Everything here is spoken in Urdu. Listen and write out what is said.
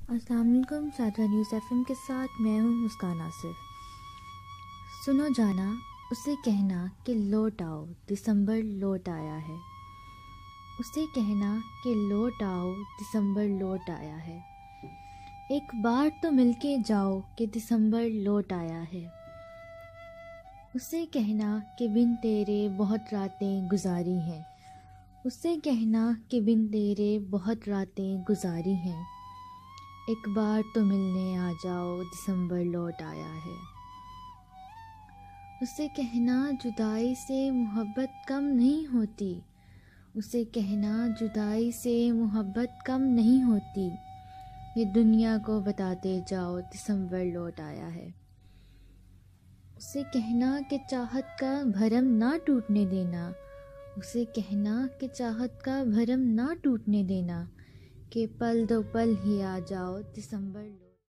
السلام علیکم، سادرا نیوز ایف ایم کے ساتھ میں ہوں مسکان آصف۔ سنو جانا اسے کہنا کہ لوٹ آؤ، دسمبر لوٹ آیا ہے۔ اسے کہنا کہ لوٹ آؤ، دسمبر لوٹ آیا ہے۔ ایک بار تو مل کے جاؤ کہ دسمبر لوٹ آیا ہے۔ اسے کہنا کہ بن تیرے بہت راتیں گزاری ہیں۔ اسے کہنا کہ بن تیرے بہت راتیں گزاری ہیں۔ ایک بار تو ملنے آ جاؤ، دسمبر لوٹ آیا ہے۔ اسے کہنا جدائی سے محبت کم نہیں ہوتی۔ اسے کہنا جدائی سے محبت کم نہیں ہوتی۔ یہ دنیا کو بتاتے جاؤ، دسمبر لوٹ آیا ہے۔ اسے کہنا کہ چاہت کا بھرم نہ ٹوٹنے دینا۔ اسے کہنا کہ چاہت کا بھرم نہ ٹوٹنے دینا، کہ پل دو پل ہی آ جاؤ، دسمبر لوٹ